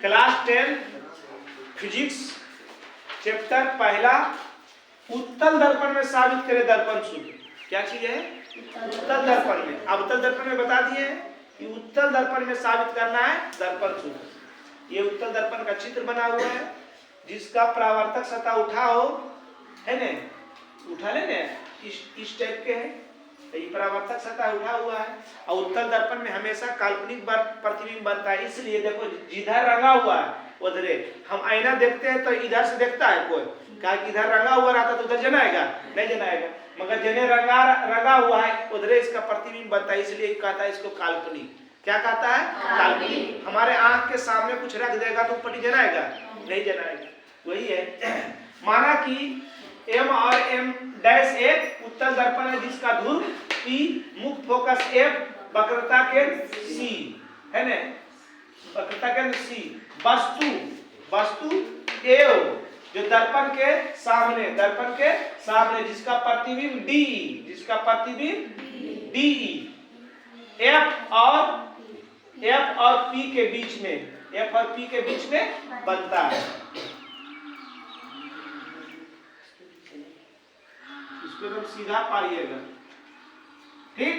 Class 10 physics chapter पहला उत्तल दर्पण में साबित करे दर्पण सूत्र। क्या चीज है? उत्तल दर्पण में। अब उत्तल दर्पण में बता दिए कि उत्तल दर्पण में साबित करना है दर्पण सूत्र। ये उत्तल दर्पण का चित्र बना हुआ है जिसका परावर्तक सतह उठा हो, है न, उठा ले न, इस टाइप के है। तो ये परावर्तक सतह उठा हुआ है और उत्तल दर्पण में हमेशा काल्पनिक प्रतिबिंब बनता है। इसलिए देखो जिधर रंगा हुआ है उधरे, हम आईना देखते हैं तो इधर से देखता है कोई, कहा कि इधर रंगा हुआ रहता तो उधर जनाएगा नहीं जनाएगा, मगर जने रंगा हुआ है उधरे इसका प्रतिबिंब बनता है। इसलिए कहता है इसको काल्पनिक। क्या कहता है? काल्पनिक। हमारे आंख के सामने कुछ रख देगा तो पट्टी जनाएगा नहीं जनाएगा। वही है। माना कि M और M डैश एक उत्तल दर्पण है जिसका ध्रुव P, मुक्त फोकस F, वक्रता केंद्र C, है न, वक्रता केंद्र C। वस्तु एव जो दर्पण के सामने जिसका प्रतिबिंब DE, F और P के बीच में बनता है। इसको एकदम सीधा पाइएगा, ठीक,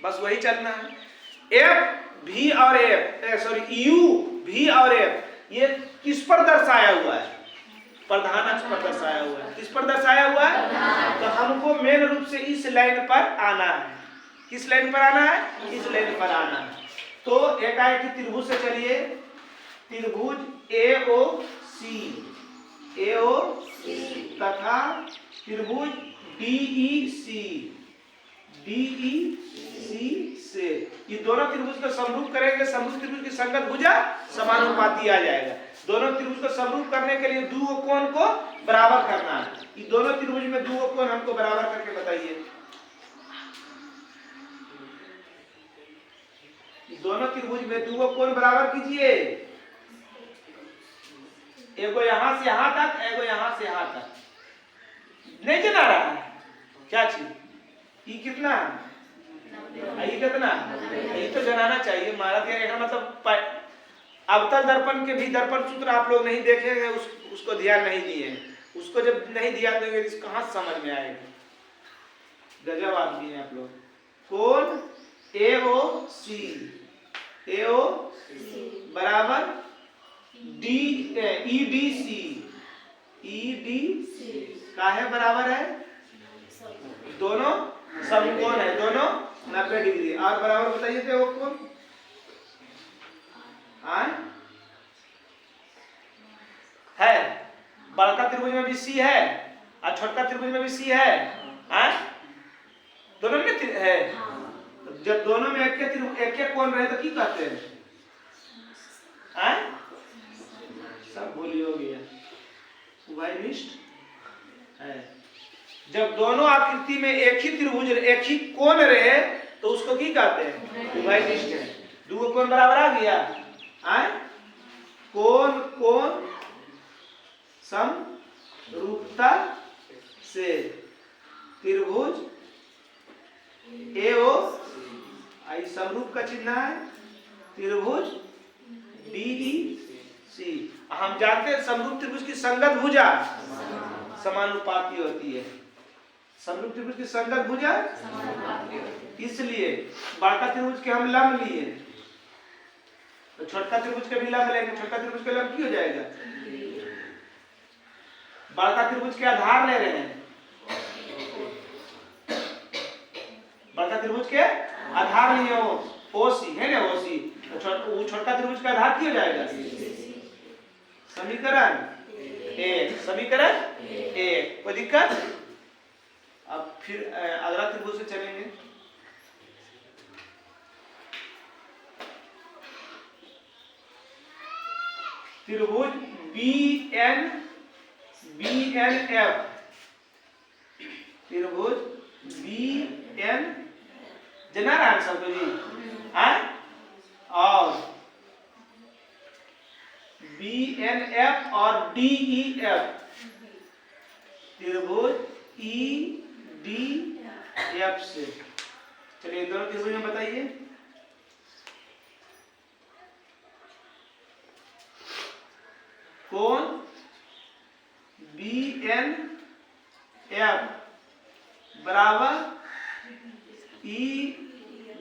बस वही चलना है। U, V और F ये किस पर दर्शाया हुआ है? प्रधान अक्ष पर दर्शाया हुआ है। किस पर दर्शाया हुआ है? तो हमको मेन रूप से इस लाइन पर आना है। किस लाइन पर आना है? इस लाइन पर आना है। तो एकाएक त्रिभुज से चलिए, त्रिभुज AOC तथा त्रिभुज DEC से ये दोनों त्रिभुज को समरूप करेंगे। समरूप त्रिभुज की संगत भुजा समानुपाती आ जाएगा। दोनों त्रिभुज को समरूप करने के लिए दो कोण को बराबर करना है। ये दोनों त्रिभुज में दो कोण हमको बराबर करके बताइए। दोनों त्रिभुज में दो कोण बराबर कीजिए। एगो यहां से यहां तक, एगो यहां से यहां तक। नहीं जना रहा है क्या चीज? ये कितना है? ये कितना? ये तो जनाना चाहिए। महाराज का मतलब अवतल दर्पण के भी दर्पण सूत्र आप लोग नहीं देखेंगे, उसको ध्यान नहीं दिए। उसको जब नहीं ध्यान देंगे तो कहां समझ में आएगा? गजब आदमी है आप लोग। कोण AOC बराबर EDC काहे बराबर है? दोनों समकोण है, दोनों 90 डिग्री। और बराबर बताइए थे वो कोण है। बड़का त्रिभुज में भी C है और छोटका त्रिभुज में भी C है। दोनों में है। जब दोनों में एक कोण रहे तो की कहते हैं? सब भूलिए हो गया। उभयनिष्ठ है। जब दोनों आकृति में एक ही त्रिभुज एक ही कोण रहे तो उसको की कहते हैं? उभयनिष्ठ है। दो कोण बराबर आ गया। कोण समरूपता से त्रिभुज AO समरूप का चिन्ह है, त्रिभुज DEC। हम जानते हैं समरूप त्रिभुज की संगत भुजा समानुपाती होती है। समरूप त्रिभुज की संगत भुजा इसलिए बड़का त्रिभुज के हम लंब लिए तो छोटका त्रिभुज के भी लंब लेंगे। छोटका त्रिभुज के लंब की हो जाएगा? बड़का त्रिभुज के आधार ले रहे हैं। बड़का त्रिभुज के आधार लिए हो OC है ना, OC। तो छोटका त्रिभुज का आधार की हो जाएगा? समीकरण 1। कोई दिक्कत? अब फिर अगला त्रिभुज से चलेंगे। त्रिभुज BNF, त्रिभुज BN जना रहा है सबको जी? और BNF और DEF, त्रिभुज EDF से। चलिए दोनों त्रिभुज में बताइए। कोण बी एन एफ बराबर ई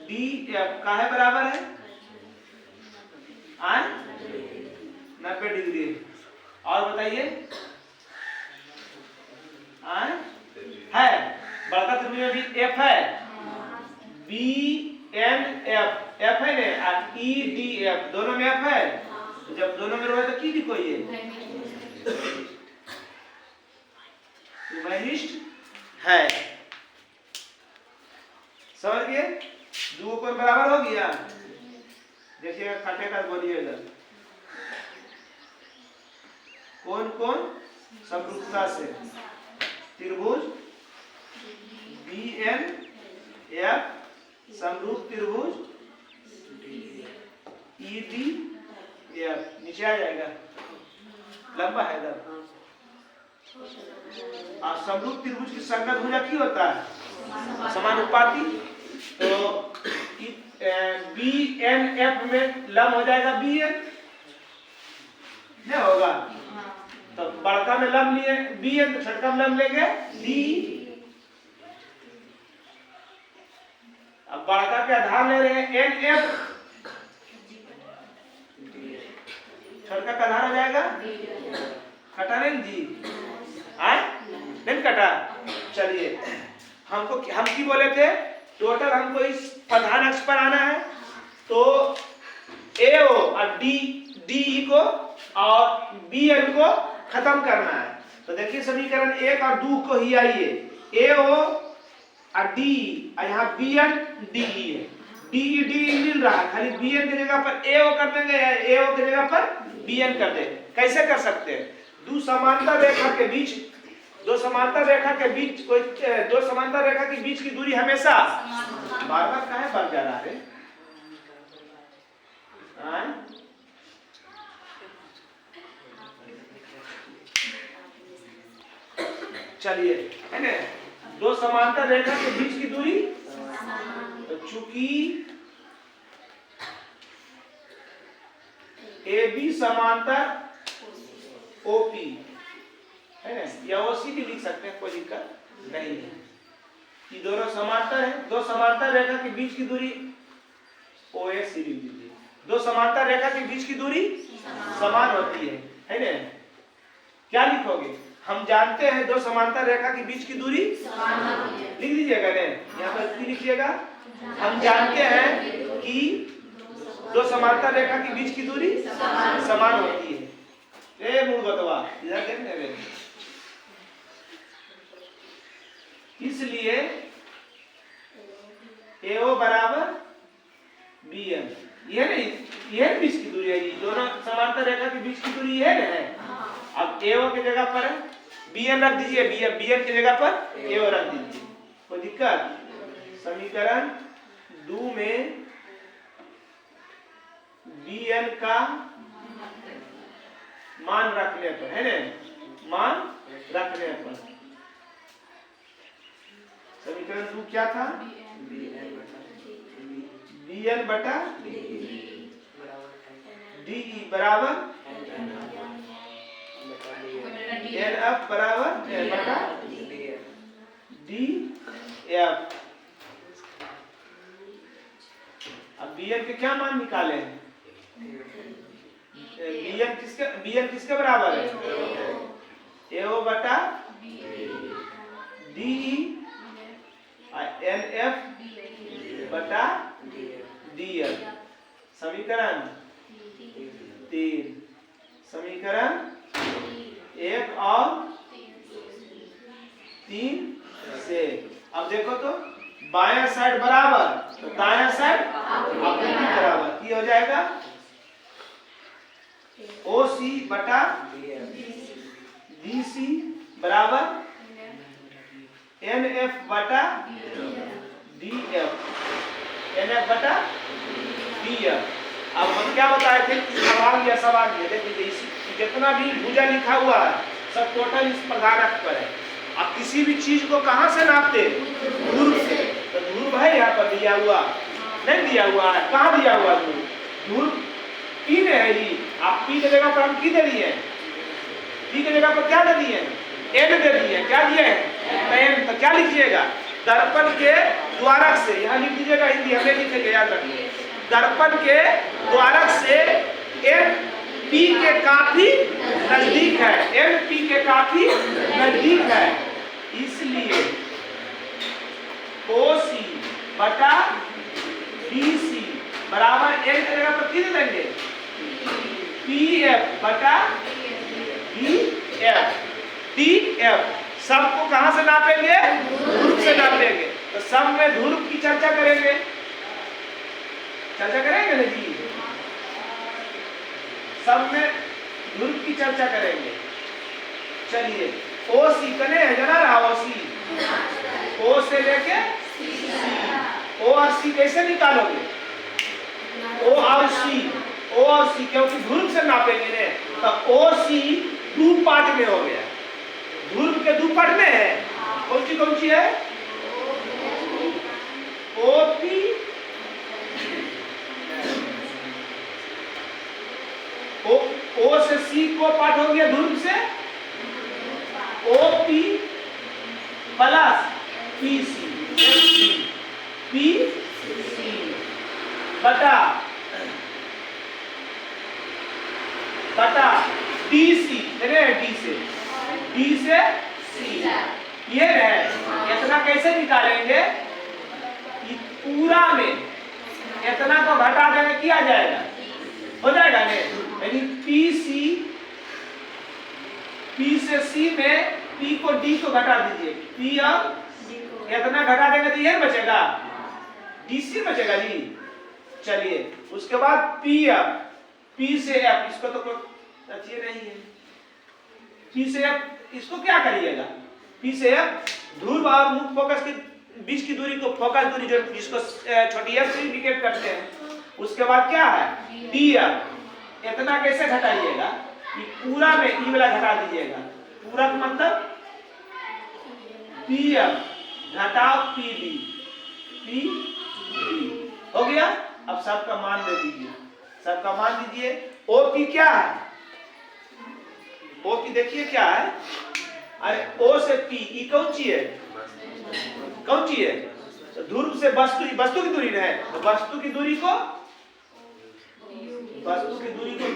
डी एफ का है बराबर है 90 डिग्री। और बताइए है बड़का त्रिभुज में भी एफ है बी एन एफ एफ है ना ई डी एफ दोनों में एफ है। तो जब दोनों में रहे तो की लिखो ये उभयनिष्ठ है। समझ गए दो कोण बराबर हो गया। देखिएगा काटेगा बोलिएगा कौन कौन समरूपता से त्रिभुज बी एन एफ समरूप त्रिभुज ई डी एफ नीचे आ जाएगा लंबा है इधर। और समरूप त्रिभुज की संगत भुजा की होता है समानुपाती। तो बी एन एफ में लंब हो जाएगा बी एन नहीं होगा। तो बड़का में लंब लिए बी एन तो छोटका में लंब लेंगे डी। अब बड़का के आधार ले रहे हैं एन एफ छोटका का आधार हो जाएगा कटा नहीं जी नहीं कटा। चलिए हमको हम की बोले थे टोटल हमको इस प्रधान अक्ष पर आना है तो ए ओ और डी डी को और बी एन को खत्म करना है। तो देखिए समीकरण 1 और 2 को ही आइए ए ओ और डी और यहाँ बी एन डी है डी डी मिल रहा है खाली बी एन की जगह पर ए ओ कर देंगे या ए ओ की जगह पर बी एन कर देंगे। कैसे कर सकते हैं दो समांतर रेखा के बीच दो समांतर रेखा के बीच कोई दो समांतर रेखा के बीच की दूरी हमेशा बार बार काहे बढ़ जा रहा है। चलिए है ना दो समांतर रेखा के बीच की दूरी तो चूंकि ए बी समांतर ओपी है ना या ओसी भी लिख सकते हैं कोई दिक्कत नहीं है। ये दोनों समांतर है दो समांतर रेखा के बीच की दूरी ओएस लिख दीजिए। दो समांतर रेखा के बीच की दूरी समान होती है ना। क्या लिखोगे हम जानते हैं दो समांतर रेखा के बीच की दूरी लिख दीजिएगा ना यहाँ पर की लिखिएगा हम जानते हैं कि दो समांतर रेखा के बीच की दूरी समान होती है। ए मूलगतवा इधर देखने में इसलिए AO बराबर BM ये नहीं ये बीच की दूरी है ये दोनों समांतर रेखा के बीच की दूरी है ना है। अब AO की जगह पर BM रख दीजिए BM की जगह पर AO रख दीजिए कोई दिक्कत। समीकरण 2 में BN का मान रखने पर है ना मान रखने पर समीकरण 2 क्या था BN बटा DE बराबर NF बराबर बटा DF। अब BN के क्या मान निकाले हैं BN किसके बराबर है AO बटा DE NF बटा DF। समीकरण 3 समीकरण 1 और 3 से अब देखो तो बायां साइड बराबर तो दायां साइड बराबर की हो जाएगा OC बटा BC बराबर NF बटा DF NF बटा DF। अब हम क्या बताए थे कि सवाल देखिए जितना भी भुजा लिखा हुआ है सब टोटल इस प्रधान अक्ष पर है। अब किसी भी चीज को कहां से नापते ध्रुव से तो ध्रुव है यहाँ पर दिया हुआ नहीं दिया हुआ है कहाँ दिया हुआ ध्रुव P में है जी। आप P की जगह पर हम की दे रही है p की जगह पर क्या दे दिए, n दे दिए, क्या दिए हैं, तो क्या लिखिएगा, दर्पण के द्वारक से, यहाँ लिख दीजिएगा, हिंदी हमें लिखेंगे, याद रखिए, दर्पण के द्वारक से n p के काफी नजदीक है, n p के काफी नजदीक है, इसलिए OC बटा BC बराबर n की जगह पर कितने देंगे, PF बटा BF, DF सबको कहां से नापेंगे, ध्रुव से नापेंगे, तो सब में ध्रुव की चर्चा करेंगे, चर्चा करेंगे ना जी, सब में ध्रुव की चर्चा करेंगे। चलिए OC कने है, जना रहा OC, O से लेके O और C कैसे निकालोगे, O और C, क्योंकि ध्रुव से नापेंगे ने, तो OC दो पार्ट में हो गया, ध्रुव के दो पार्ट में है, कौन सी है, OP O से C को पार्ट हो गया ध्रुव से, OP प्लस PC बटा DC, D से C, ये है, इतना कैसे निकालेंगे, पूरा में इतना को घटा देंगे, किया जाएगा, हो जाएगा ने, यानी P से C में P को D को घटा दीजिए, P और इतना घटा देंगे तो ये बचेगा, DC बचेगा जी। चलिए उसके बाद P से F, इसको तो कोई अच्छी नहीं है, P से F इसको क्या करिएगा, P से F ध्रुव और मुख्य फोकस के बीच की दूरी को, फोकस दूरी जो जिसको छोटी f से इंडिकेट करते हैं, उसके बाद क्या है DF, इतना कैसे घटाइएगा, पूरा में ई वाला घटा दीजिएगा, पूरा का मतलब PF घटाओ PB, हो गया। अब सबका मान दे दीजिए, सबका मान दीजिए। OP क्या है, OP देखिए क्या है, अरे O से P, ई कौन सी है, कौन सी है, तो ध्रुव से वस्तु की दूरी है, तो वस्तु की दूरी को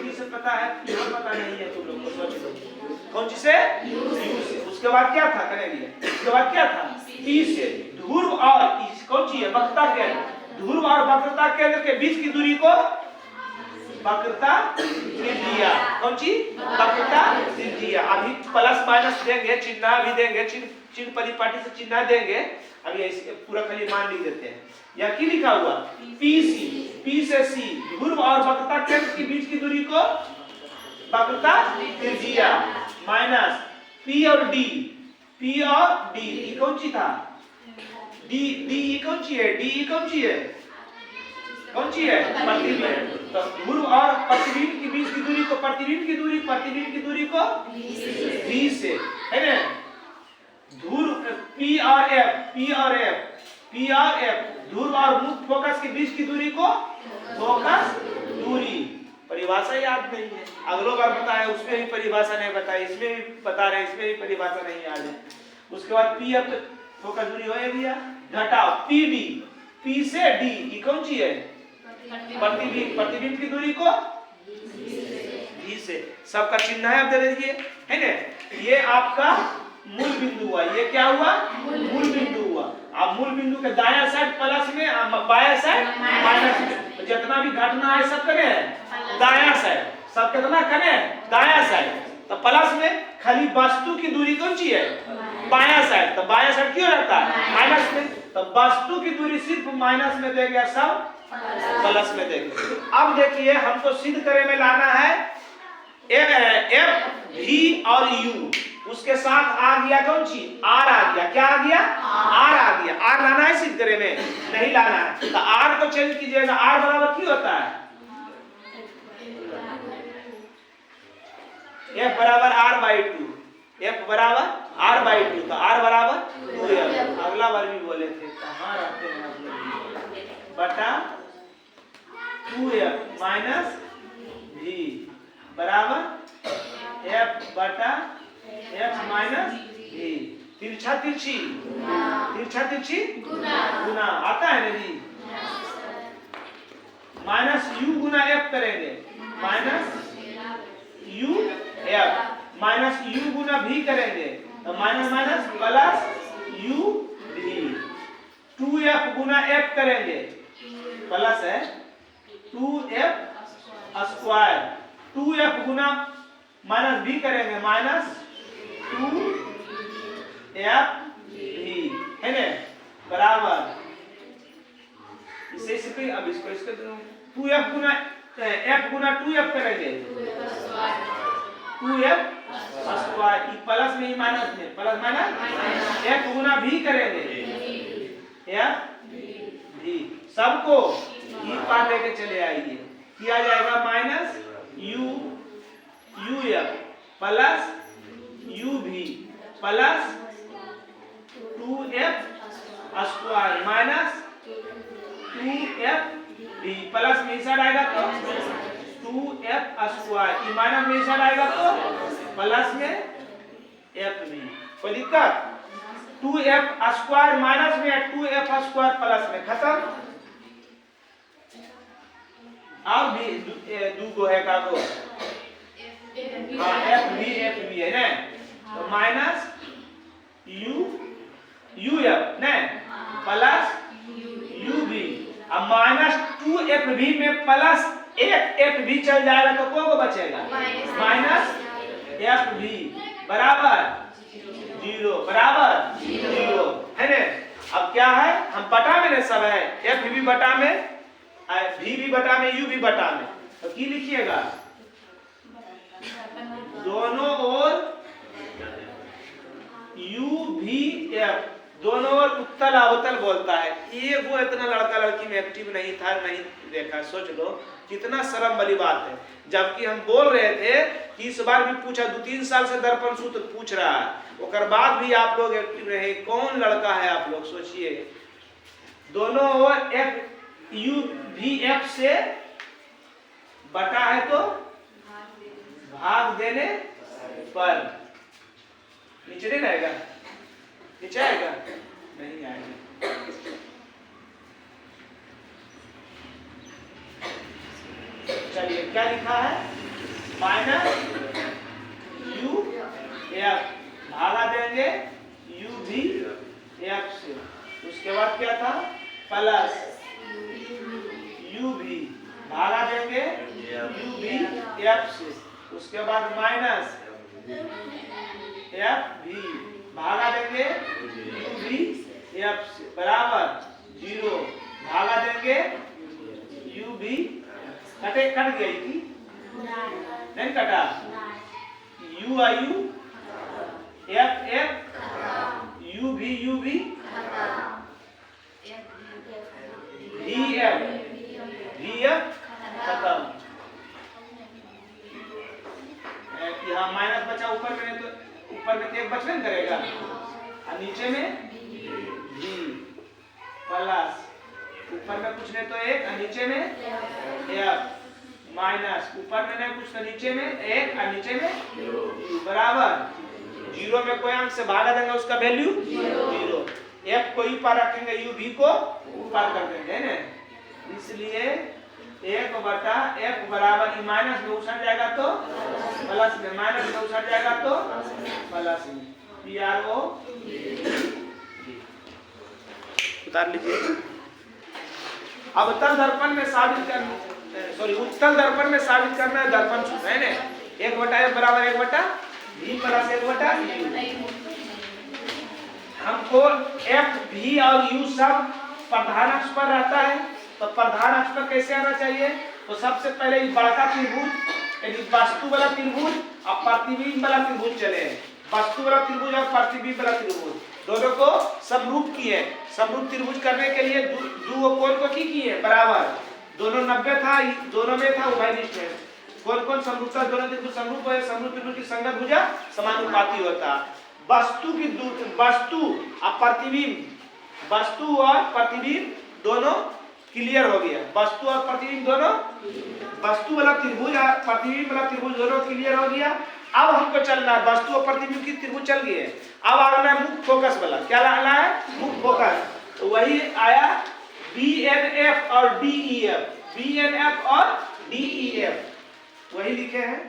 किससे पता है, यहाँ पता नहीं है, तुम लोग को सोच लो, कौन सी से, U से। उसके बाद क्या था, करेंगे, उसके बाद क्या था, P से ध्रुव और कौन सी है, वक्रता केंद्र, ध्रुव और वक्रता केंद्र के बीच की दूरी को वक्रता त्रिज्या, कौन सी, वक्रता त्रिज्या। अभी प्लस माइनस देंगे, चिन्ह भी देंगे, चिन्ह परिपाटी से चिन्ह देंगे, अभी पूरा खाली मान लिख देते हैं। या की लिखा हुआ P से C ध्रुव और वक्रता केंद्र के बीच की दूरी को वक्रता त्रिज्या माइनस P और D, कौन सी था, D कौन सी है, D कौन सी है, प्रतिबिंब, तो ध्रुव और प्रतिबिंब के बीच की दूरी को प्रतिबिंब की दूरी को V से, है ना, ध्रुव P और F ध्रुव और मुख्य फोकस के बीच की दूरी को फोकस दूरी, परिभाषा याद नहीं है, अगलो बार बताया उसमें भी परिभाषा नहीं बताई, इसमें भी बता रहे, इसमें भी परिभाषा नहीं याद है। उसके बाद PF फोकस दूरी हो गया, घटाओ PB, P से D, ये कौन सी है, प्रतिबिंब की दूरी को D से, सबका चिन्ह है, आप दे दीजिए, है ना, ये आपका मूल बिंदु हुआ, ये क्या हुआ, मूल बिंदु हुआ। अब मूल बिंदु के दायां साइड प्लस में, बायां साइड माइनस में, जितना भी घटना है सब करे दायां साइड, सब कितना करे दायां साइड, तो प्लस में खाली वस्तु की दूरी कौन सी है, बायां साइड, तो बायां साइड क्यों रहता है माइनस में, तो वस्तु की दूरी सिर्फ माइनस में देंगे, सब प्लस में देंगे। अब देखिए हमको सिद्ध करे में लाना है F, V और U, उसके साथ आ गया कौन सी, R आ गया, क्या आ गया, R आ गया, R लाना है सिद्ध करे में, नहीं लाना है, तो R को चेंज कीजिएगा, R बराबर क्यों होता है, F बराबर R/2, F बराबर R/2, तो R बराबर 2F, अगला बार भी बोले थे, कहाँ रहते हैं आप लोग, बटा 2F माइनस V बराबर एफ बटा एफ माइनस भी। तिरछा तिरछी गुना आता है ना जी। माइनस यू गुना एफ करेंगे, minus U F, minus U गुना भी करेंगे तो माइनस माइनस प्लस यू भी। 2f गुना एफ करेंगे प्लस है 2f स्क्वायर, 2f गुना माइनस भी करेंगे माइनस 2f भी, है ना, बराबर। इसे अब इसको 2f गुना f गुना 2f करेंगे 2f स्क्वायर, प्लस में ही माइनस में, प्लस माइनस f गुना भी करेंगे f भी। सबको ई पार लेके चले आइए, किया जाएगा minus U F plus U V plus 2f square minus 2f V, plus में इधर आएगा तो 2f स्क्वायर, माइनस में इधर आएगा तो प्लस में f भी। कोई दिक्कत? 2f स्क्वायर माइनस में 2f स्क्वायर प्लस में, खत्म। अब भी दू को है का को हाँ f भी है ना, तो माइनस यू एफ ना प्लस यू भी। अब माइनस 2f भी में प्लस एक f भी चल जाएगा तो को बचेगा माइनस f भी बराबर 0, बराबर 0 है ना। अब क्या है, हम बटा में सब है, f भी बटा में v भी बटा में u भी बटा में, तो की लिखिएगा दोनों ओर u भी f, दोनों ओर उत्तल अवतल बोलता है। ये वो इतना लड़का लड़की में एक्टिव नहीं था, नहीं देखा, सोच लो कितना शर्म वाली बात है। जबकि हम बोल रहे थे कि इस बार भी पूछा, 2-3 साल से दर्पण सूत्र पूछ रहा है, उसके बाद भी आप लोग एक्टिव रहे। कौन लड़का है आप लोग सोचिए। दोनों ओर f u भी f से बटा है तो भाग देने पर नीचे नहीं रहेगा, नीचे आएगा नहीं आएगा। चलिए क्या लिखा है, माइनस यू एफ भागा देंगे यू भी एफ से, उसके बाद क्या था प्लस यू भी भागा देंगे यू भी एफ से, उसके बाद माइनस एफ भी भागा देंगे यू भी एफ से बराबर 0, भागा देंगे यू भी, कटे कट गई थी नहीं कटा, you I U F F you भी वी एफ खत्म। यहाँ माइनस बचा ऊपर में, तो ऊपर में एक बचने करेगा और नीचे में भी प्लस, ऊपर में कुछ नहीं तो एक और नीचे में एफ माइनस, ऊपर में नहीं कुछ तो नीचे में एक और नीचे में बराबर 0 में कोई अंक से भागा देंगे उसका वैल्यू 0, एफ को ई पार रखेंगे यू भी को ऊपर कर देंगे, है ना। इसलिए 1/f बराबर माइनस में उछल जाएगा तो प्लस में, माइनस में उछल जाएगा तो प्लस में, PRO उतार लीजिए। अब उत्तल दर्पण में साबित करना, सॉरी उत्तल दर्पण में साबित करना है दर्पण सूत्र, है ना। 1/f बराबर 1/v प्लस 1/u। हमको f v और u सब प्रधान अक्ष पर रहता है, तो प्रधान अक्ष पर कैसे आना चाहिए, तो सबसे पहले बड़का त्रिभुज यानी वस्तु वाला त्रिभुज और प्रतिबिंब वाला त्रिभुज चले। वस्तु वाला त्रिभुज और प्रतिबिंब वाला त्रिभुज दोनों को समरूप किए। समरूप त्रिभुज करने के लिए दो कोण को किए बराबर, दोनों 90 था, दोनों में था उभयनिष्ठ है। कौन कौन समरूपता, दोनों त्रिभुज समरूप है, समरूप त्रिभुज की संगत भुजा समानुपाती होता। वस्तु की वस्तु और प्रतिबिंब, वस्तु और प्रतिबिंब दोनों क्लियर हो गया। वस्तु और प्रतिबिंब दोनों, वस्तु वाला त्रिभुज और प्रतिबिंब वाला त्रिभुज दोनों क्लियर हो गया। अब हमको चलना है वस्तु और प्रतिबिंब की त्रिभुज चल गई है, अब आना है मुख्य फोकस वाला। क्या लाना है? मुख्य फोकस। तो वही आया BNF और DEF, BNF और DEF, वही लिखे हैं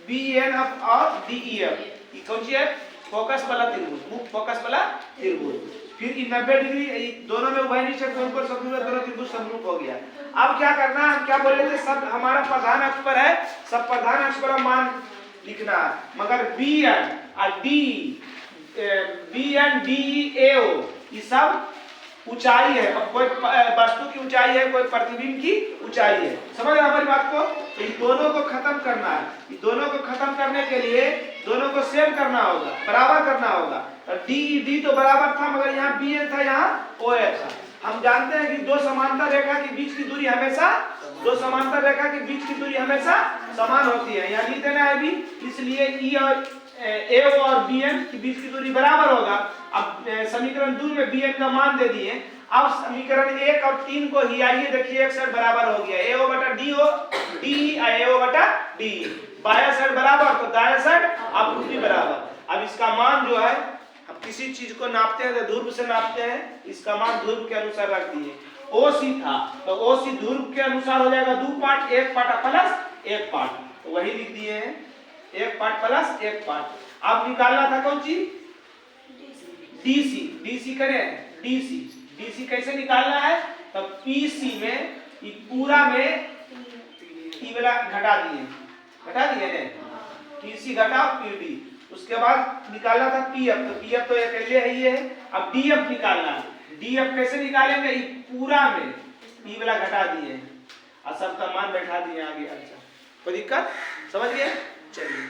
BNF और DEF। ये कौन सी है? फोकस वाला त्रिभुज, मुख्य फोकस वाला त्रिभुज। फिर 90 डिग्री दोनों में उभय निश्चक ऊपर सब दोनों त्रिभुज समरूप हो गया। अब क्या करना है? हम क्या बोल रहे थे, सब हमारा प्रधान अक्ष पर है, सब प्रधान अक्ष पर मान लिखना है, मगर BN और DEO ये सब ऊंचाई है। अब कोई वस्तु की ऊंचाई है, कोई प्रतिबिंब की ऊंचाई है। समझ रहे हमारी बात को? तो इन दोनों को खत्म करना है। इन दोनों को खत्म करने के लिए दोनों को सेम करना होगा, बराबर करना होगा। डी तो बराबर था, मगर यहाँ BN था, यहाँ OF था। हम जानते हैं कि दो समांतर रेखा के बीच की दूरी हमेशा समान होती है। यहाँ लिख देना है भी, इसलिए E और AO और BN के बीच की दूरी बराबर होगा। अब समीकरण 2 में BN का मान दे दिए। अब समीकरण 1 और 3 को ही आइए देखिए, एक साइड बराबर हो गया, AO बटा DE AO बटा DE, बाया साइड बराबर तो दाया साइड अब भी बराबर। अब इसका मान जो है, हम किसी चीज को नापते हैं तो ध्रुव से नापते हैं, इसका मान ध्रुव के अनुसार रख दिए। OC था तो OC ध्रुव के अनुसार हो जाएगा 2 पार्ट, 1 पार्ट प्लस 1 पार्ट, तो वही लिख दिए हैं 1 पार्ट प्लस 1 पार्ट। अब निकालना था कौन सी? DC करें, DC कैसे निकालना है? तो PC में ये पूरा में ई वाला घटा दिए ने, PC घटाओ PD, उसके बाद निकालना था PF, तो PF तो अकेले है ये है। अब DF निकालना है, DF कैसे निकालेंगे? ये पूरा में ई वाला घटा दिए और सबका मान बैठा दिए आगे। अच्छा, कोई दिक्कत? समझ गए? चलिए।